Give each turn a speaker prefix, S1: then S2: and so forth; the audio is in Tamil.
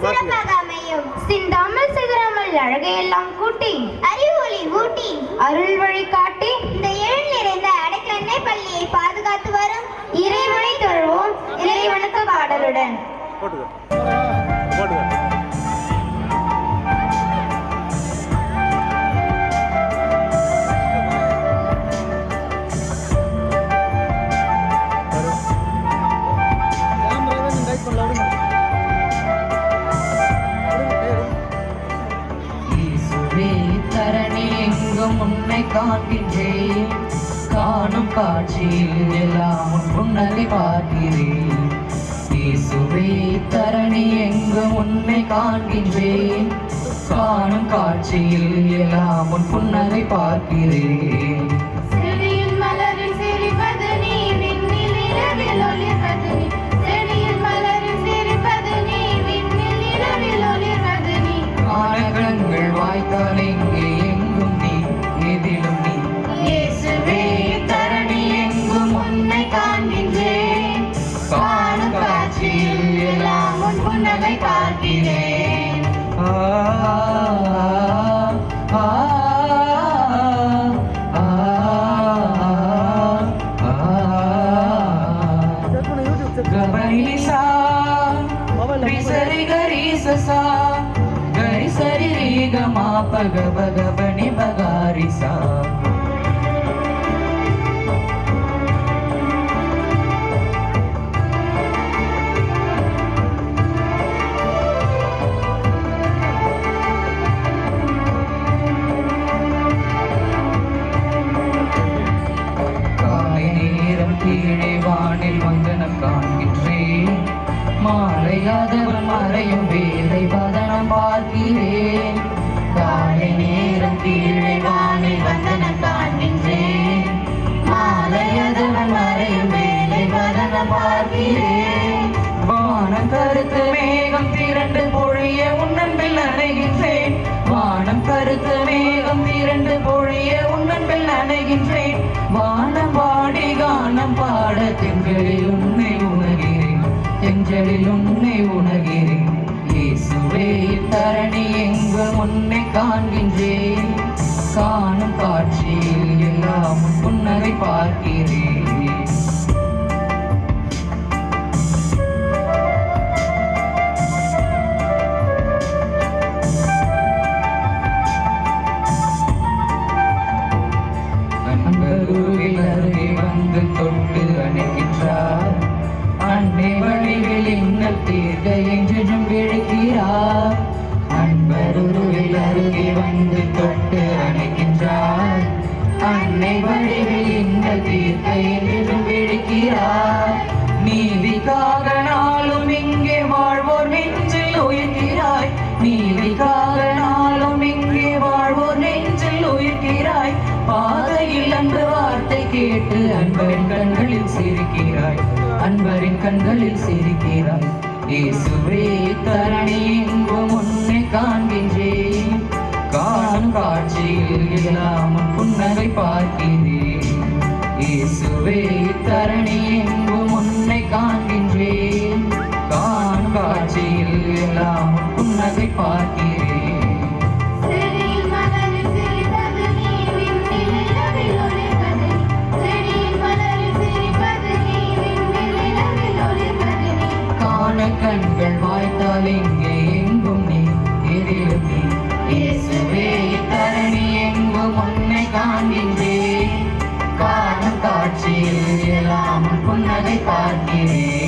S1: சிறப்பாக அமையும். சிந்தாமல் சிதறாமல் அழகையெல்லாம் கூட்டி அறிவொளி ஊட்டி அருள் வழி காட்டி இந்த எழில் நிறைந்த அடைக்கண்ணை பள்ளியை பாதுகாத்து வரும் இறைவனை தொழுவோம் இறைவனுக்கு பாடலுடன்.
S2: தரணி எங்கும் உன்னை காண்கின்றேன், காணும் காட்சியில் எல்லாம் உன் புன்னகை பார்க்கிறேன். இயேசுவே தரணி எங்கும் உன்னை காண்கின்றேன், காணும் காட்சியில் எல்லாம் உன் புன்னகை பார்க்கிறேன். ஆனகங்கள் வாய்த்தால் எங்கே எங்கும் நீ எதிலும் நீ. இயேசுவே தரணி எங்கும் உன்னை காண்கின்றேன், காணும் காட்சியில் எல்லாம் உன் புன்னகை பார்க்கிறேன். கபனிசா ரிசரி கரிசசா சரி ரீகமா பக பக பனி பகாரிசா. காலை நேரம் கீழே வானில் வந்தனம் காண்கின்றேன், மாலையாதவன் மறையும் வேலை வதனம் பார்க்கிறேன். காலை நேரம் கீழே வானில் வந்தனம் காண்கின்றேன், மாலையாதவன் மறையும் வேலை வதனம் பார்க்கிறேன். வானம் கருத்து மேகம் திரண்டு பொழிய உன்னன்பில் அணைகின்றேன், வானம் கருத்து மேகம் திரண்டு பொழிய உன்னன்பில் அணைகின்றேன். வானம் பாடி கானம் பாட திங்களில் உன்னை உணர்கிறேன், தெஞ்சலில் உன்னை உணர்கிறேன். இயேசுவே தரணி எங்கும் உன்னை காண்கின்றேன், காணும் காட்சியில் எல்லாம் புன்னகை பார்க்கிறேன். அன்பருவில் அருகே வந்து தொட்டு அணைக்கின்றார், அன்னை வழிவில் இன்னல் தீர்க்க என்றும் விழுகிறார். அன்பருவில் அருகே வந்து தொட்டு அணைக்கின்றார், அன்னை வழிவில் இன்னல் தீர்க்க என்றும் விழுகிறார். நீதிக்காக நாளும் இங்கே வாழ்வோர் நெஞ்சில் உயிர்கிறாய், நீதிக்காக நாளும் இங்கே வாழ்வோர் நெஞ்சில் உயிர்கிறாய். பாதையில் அன்பு வார்த்தை கேட்டு அன்பரின் கண்களில் சிரிக்கிறாய், அன்பரின் கண்களில் சிரிக்கிறாய். இயேசுவே தரணி எங்கும் உன்னை காண்கின்றேன், காணும் காட்சியில் எல்லாம் புன்னகை பார்க்கிறேன். இயேசுவே தரணி எங்கும் உன்னை காண்கின்றேன், காணும் காட்சியில் எல்லாம் புன்னகை பார்க்கிறேன். கண்கள் வாய்த்தால் எங்கே எங்கும் நீ எதிலும் நீ. இயேசுவே தரணி எங்கும் உன்னை காண்கின்றேன், காணும் காட்சியில் எல்லாம் புன்னகை பார்க்கிறேன்.